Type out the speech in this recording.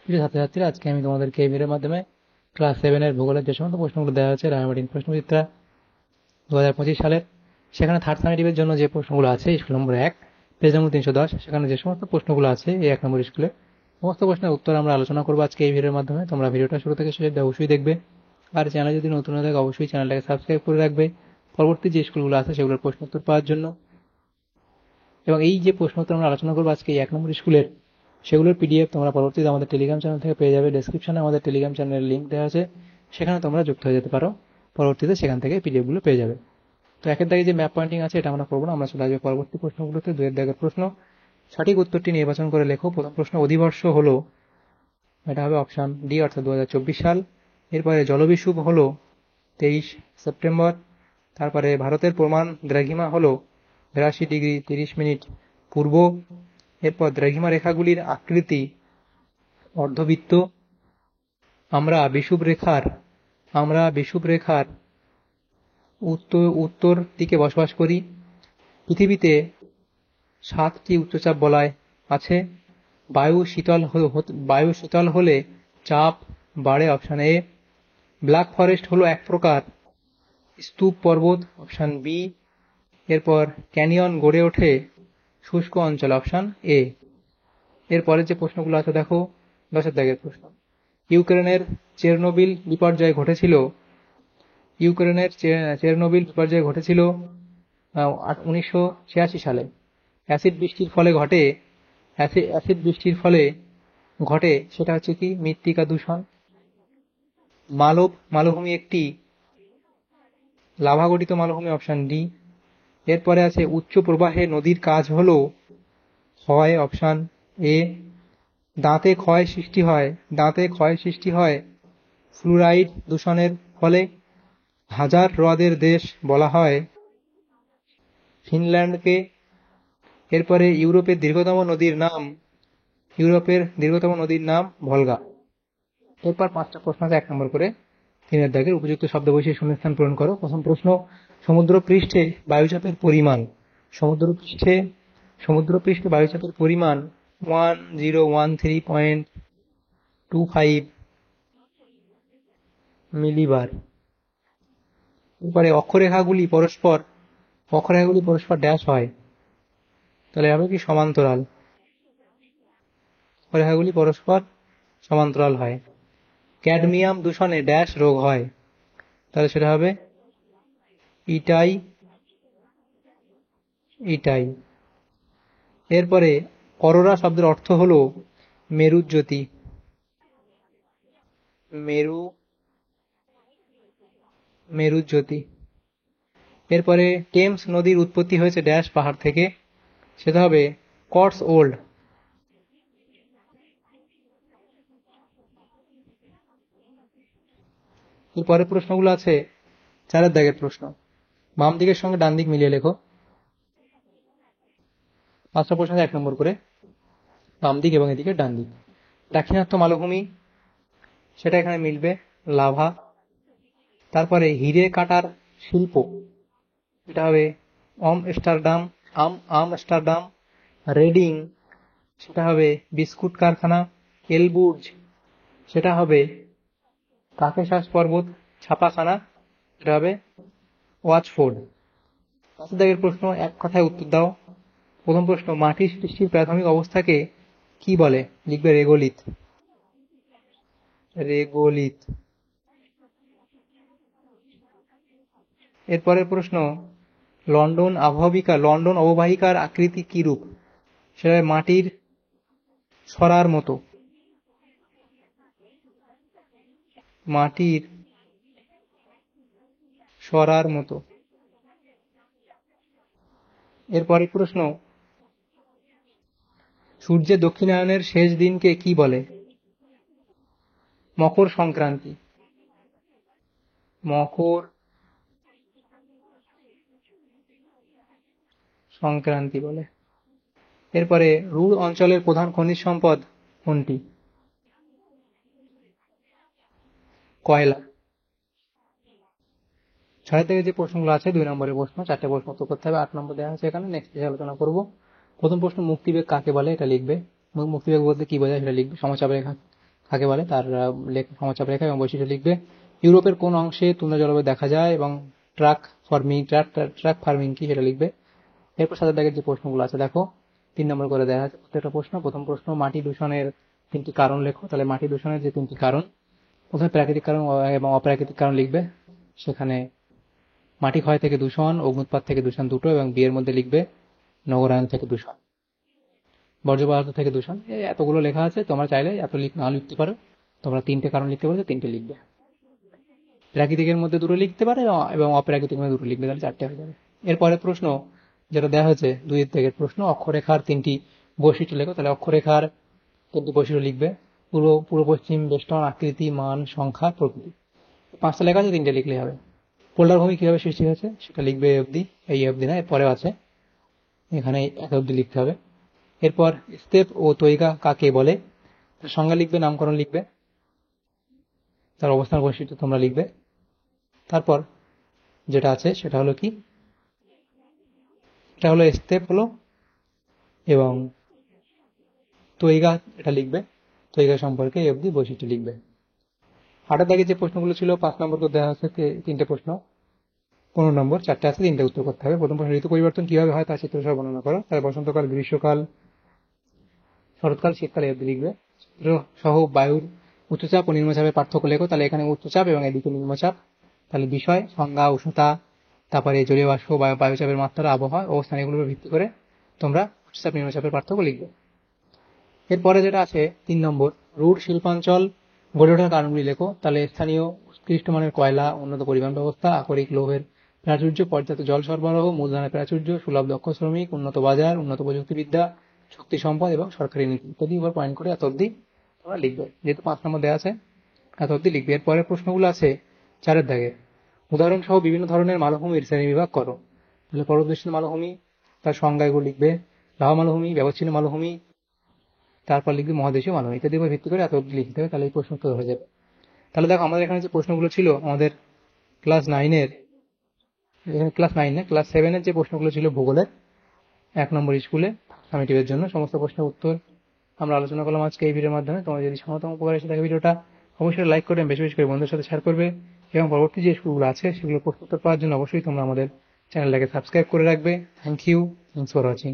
প্রিয় ছাত্রছাত্রীরা, আজকে আমি তোমাদেরকে এই ভিডিওর মাধ্যমে ক্লাস 7 এর ভূগোলের যে সমস্ত প্রশ্নগুলো দেওয়া আছে রায়মার্টিন প্রশ্নবিচিত্রা 2025 সালের, সেখানে থার্ড সামেটিভের জন্য যে প্রশ্নগুলো আছে স্কুল নম্বর 1 পেজ নম্বর 310, সেখানে যে সমস্ত প্রশ্নগুলো আছে এই 1 নম্বর স্কুলে সমস্ত প্রশ্নের উত্তর আমরা আলোচনা করবো আজকে এই ভিডিওর মাধ্যমে। তোমরা ভিডিওটা শুরু থেকে শেষ অবধি অবশ্যই দেখবে, আর চ্যানেলে যদি নতুন হয়ে থাকে অবশ্যই চ্যানেলটাকে সাবস্ক্রাইব করে রাখবে পরবর্তী যে স্কুলগুলো আছে সেগুলোর প্রশ্ন উত্তর পাওয়ার জন্য। এবং এই যে প্রশ্ন উত্তর আমরা আলোচনা করবো আজকে এই 1 নম্বর স্কুলের, সেগুলোর পিডিএফ তোমরা পরবর্তীতে আমাদের টেলিগ্রাম চ্যানেল থেকে পেয়ে যাবে। ডেসক্রিপশনে আমাদের টেলিগ্রাম চ্যানেলের লিঙ্ক দেওয়া আছে, সেখানে তোমরা যুক্ত হয়ে যেতে পারো, পরবর্তীতে সেখান থেকে পিডিএফ গুলো পেয়ে যাবে। তো একের দাগে যে ম্যাপ পয়েন্টিং আছে এটা আমরা করবো না, আমরা চলে আসবে পরবর্তী প্রশ্নগুলোতে। 2 এর দাগের প্রশ্ন, সঠিক উত্তরটি নির্বাচন করে লেখো। প্রথম প্রশ্ন, অধিবর্ষ হলো, এটা হবে অপশন ডি অর্থাৎ 2024 সাল। এরপরে জলবিষুব হলো 23 সেপ্টেম্বর। তারপরে ভারতের প্রমাণ দ্রাঘিমা হলো 82 ডিগ্রি 30 মিনিট পূর্ব। এরপর দ্রাঘিমা রেখাগুলির আকৃতি অর্ধবৃত্ত। আমরা বিষুব রেখার উত্তর দিকে বসবাস করি। পৃথিবীতে 7টি উচ্চচাপ বলয় আছে। বায়ু শীতল হলে চাপ বাড়ে, অপশন এ। ব্ল্যাক ফরেস্ট হলো এক প্রকার স্তূপ পর্বত, অপশন বি। এরপর ক্যানিয়ন গড়ে ওঠে শুষ্ক অঞ্চল, অপশন এ। এরপরে যে প্রশ্নগুলো আছে দেখো, 10 এর দাগের প্রশ্ন, ইউক্রেনের চেরনোবিল বিপর্যয় ঘটেছিল 1986 সালে। অ্যাসিড বৃষ্টির ফলে ঘটে সেটা হচ্ছে কি, মৃত্তিকা দূষণ। মালভূমি একটি লাভা গঠিত মালভূমি, অপশন ডি। এরপরে আছে উচ্চ প্রবাহে নদীর কাজ হলো হয়, অপশন এ। দাঁতে ক্ষয় সৃষ্টি হয় ফ্লুরাইড দূষণের ফলে। হাজার হ্রদের দেশ বলা হয় ফিনল্যান্ডকে। এরপরে ইউরোপের দীর্ঘতম নদীর নাম ভলগা। এরপর 5টা প্রশ্ন আছে 1 নম্বর করে। 3 এর দাগের উপযুক্ত শব্দ বসিয়ে শূন্যস্থান পূরণ করো। প্রথম প্রশ্ন, সমুদ্রপৃষ্ঠে বায়ুচাপের পরিমাণ। সমুদ্রপৃষ্ঠে বায়ুচাপের পরিমাণ 1013.25 মিলিবার। এরপরে অক্ষরেখাগুলি পরস্পর ড্যাশ হয়, তাহলে হবে কি, সমান্তরাল। অক্ষরেখাগুলি পরস্পর সমান্তরাল হয়। ক্যাডমিয়াম দূষণে ড্যাশ রোগ হয়, তাহলে সেটা হবে ইটাই। এরপরে অরোরা শব্দের অর্থ হলো মেরুজ্যোতি। এরপরে টেমস নদীর উৎপত্তি হয়েছে ড্যাশ পাহাড় থেকে, সেটা হবে কটসওল্ড। এরপরে প্রশ্নগুলো আছে 4 এর দাগের প্রশ্ন, বাম দিকের সঙ্গে ডান দিক মিলিয়ে লেখো। 5টা প্রশ্ন 1 নম্বর করে, বাম দিক এবং এদিকে ডান দিক। দাক্ষিণাত্য মালভূমি, সেটা এখানে মিলবে লাভা। তারপরে হিরে কাটার শিল্প, এটা হবে আমস্টারডাম। রেডিং, সেটা হবে বিস্কুট কারখানা। এলবুর্জ, সেটা হবে কাকেশাস পর্বত ছাপাখানা, সেটা হবে ওয়াচফোর্ড। 5 দাগের প্রশ্ন, এক কথায় উত্তর দাও। প্রথম প্রশ্ন, মাটির সৃষ্টির প্রাথমিক অবস্থাকে কি বলে? লিখবে রেগোলিথ। এরপরের প্রশ্ন, লন্ডন অববাহিকার আকৃতি কি রূপ? সেটা মাটির সরার মতো। এরপরের প্রশ্ন, সূর্যের দক্ষিণায়নের শেষ দিনকে কি বলে? মকর সংক্রান্তি বলে। এরপরে রুড় অঞ্চলের প্রধান খনিজ সম্পদ কোনটি? কয়লা। 6 থেকে যে প্রশ্নগুলো আছে 2 নম্বরের প্রশ্ন, 4টে প্রশ্ন উত্তর করতে হবে। 8 নম্বর দেওয়া আছে এখানে, নেক্সট আলোচনা করব। প্রথম প্রশ্ন, মুক্তিবেগ কাকে বলে? এটা লিখবে। মুক্তিবেগ বলতে কি বোঝায় সেটা লিখবে। সমচাপ রেখা কাকে বলে তার সমাচার রেখা এবং বৈশিষ্ট্য লিখবে। ইউরোপের কোন অংশে তুন্দ্রা জলবায়ু দেখা যায় এবং ট্রাক ফার্মিং কি সেটা লিখবে। এরপর সাথে দাগের যে প্রশ্নগুলো আছে দেখো 3 নম্বর করে দেওয়া আছে প্রত্যেকটা প্রশ্ন। প্রথম প্রশ্ন, মাটি দূষণের 3টি কারণ লেখো। তাহলে মাটি দূষণের যে 3টি কারণ, প্রথমে প্রাকৃতিক কারণ এবং অপ্রাকৃতিক কারণ লিখবে। সেখানে মাটি ক্ষয় থেকে দূষণ, অগ্নুৎপাত থেকে দূষণ দুটো, এবং বিয়ের মধ্যে লিখবে নগরায়ন থেকে দূষণ, বর্জ্য পদার্থ থেকে দূষণ। এতগুলো লেখা আছে, তোমরা চাইলে এত না লিখতে পারো। তোমরা 3টে কারণ লিখতে পারো, 3টে লিখবে। প্রাকৃতিকের মধ্যে 2টো লিখতে পারে এবং অপ্রাকৃতিক মধ্যে 2টো লিখবে, তাহলে 4টে হয়ে যাবে। এরপরে প্রশ্ন যেটা দেওয়া হয়েছে 2 থেকে প্রশ্ন, অক্ষরেখার 3টি বৈশিষ্ট্য লেখো। তাহলে অক্ষরেখার 3টি বৈশিষ্ট্য লিখবে। পূর্ব পশ্চিম বেষ্টন, আকৃতি, মান, সংখ্যা, প্রকৃতি। 5টা লেখা আছে, 3টে লিখলেই হবে। পোলার ভূমি কিভাবে সৃষ্টি হয়েছে সেটা লিখবে এই অবধি না, এরপরেও আছে, এখানে এক অবধি লিখতে হবে। এরপর স্টেপ ও তৈগা কাকে বলে, সংজ্ঞা লিখবে, নামকরণ লিখবে, তার অবস্থান বৈশিষ্ট্য তোমরা লিখবে। তারপর যেটা আছে সেটা হলো কি, এটা হলো স্টেপ হলো, এবং তৈগা এটা লিখবে, তৈগা সম্পর্কে এই অবধি বৈশিষ্ট্য লিখবে। 8 দাগে যে প্রশ্নগুলো ছিল 5 নম্বর করে দেওয়া হচ্ছে 3টে প্রশ্ন, 15 নম্বর 4টে আছে, 3টে উত্তর করতে হবে। প্রথম প্রশ্ন, ঋতু পরিবর্তন কিভাবে হয় তার চিত্র সহ বর্ণনা করো। তাহলে বসন্তকাল, গ্রীষ্মকাল, শরৎকাল, শীতকাল এই অবধি লিখবে। চিত্র সহ বায়ুর উচ্চচাপ ও নিম্নচাপের পার্থক্য লেখো। তাহলে এখানে উচ্চচাপ এবং এদিকে নিম্নচাপ। তাহলে বিষয়, সংজ্ঞা, উষ্ণতা, তারপরে জলীয় বাষ্প, বায়ুচাপের মাত্রা, আবহাওয়া, অবস্থান, এগুলোর উপর ভিত্তি করে তোমরা উচ্চচাপ নিম্নচাপের পার্থক্য লিখবে। এরপরে যেটা আছে 3 নম্বর, রুট শিল্পাঞ্চল গড়ে ওঠার কারণগুলি লেখো। তাহলে স্থানীয় উৎকৃষ্ট মানের কয়লা, উন্নত পরিবহন ব্যবস্থা, আকরিক লৌহের প্রাচুর্য, পর্যাপ্ত জল সরবরাহ, মূলধনের প্রাচুর্য, সুলভ দক্ষ শ্রমিক, উন্নত বাজার, উন্নত প্রযুক্তিবিদ্যা, শক্তি সম্পদ এবং সরকারি নীতি ইত্যাদি উপর পয়েন্ট করে এত অব্দি তোমরা লিখবে। যেহেতু 5 নম্বর দেওয়া আছে, এত অব্দি লিখবে। এরপরে প্রশ্নগুলো আছে 4 দাগে, উদাহরণ সহ বিভিন্ন ধরনের মালভূমির শ্রেণী বিভাগ করো। তাহলে পর্বতবেষ্টিত মালভূমি, তার সংজ্ঞা এগুলো লিখবে। লাভা মালভূমি, ব্যবচ্ছিন্ন মালভূমি, তারপর লিখবে মহাদেশীয় মালভূমি, ইত্যাদি উপর ভিত্তি করে এত অব্দি লিখতে হবে। তাহলে এই প্রশ্ন উত্তর হয়ে যাবে। তাহলে দেখো আমাদের এখানে যে প্রশ্নগুলো ছিল আমাদের ক্লাস 9-এর, ক্লাস 7-এর যে প্রশ্নগুলো ছিল ভূগোলের 1 নম্বর স্কুলে সামেটিভের জন্য, সমস্ত প্রশ্নের উত্তর আমরা আলোচনা করলাম আজকে এই ভিডিওর মাধ্যমে। তোমার যদি সামান্য উপকার এসে থাকে ভিডিওটা অবশ্যই লাইক করবে, বেশি বেশি করে বন্ধুদের সাথে শেয়ার করবে, এবং পরবর্তী যে স্কুলগুলো আছে সেগুলো প্রশ্নোত্তর পাওয়ার জন্য অবশ্যই তোমরা আমাদের চ্যানেলটাকে সাবস্ক্রাইব করে রাখবে। Thank you, thanks for watching.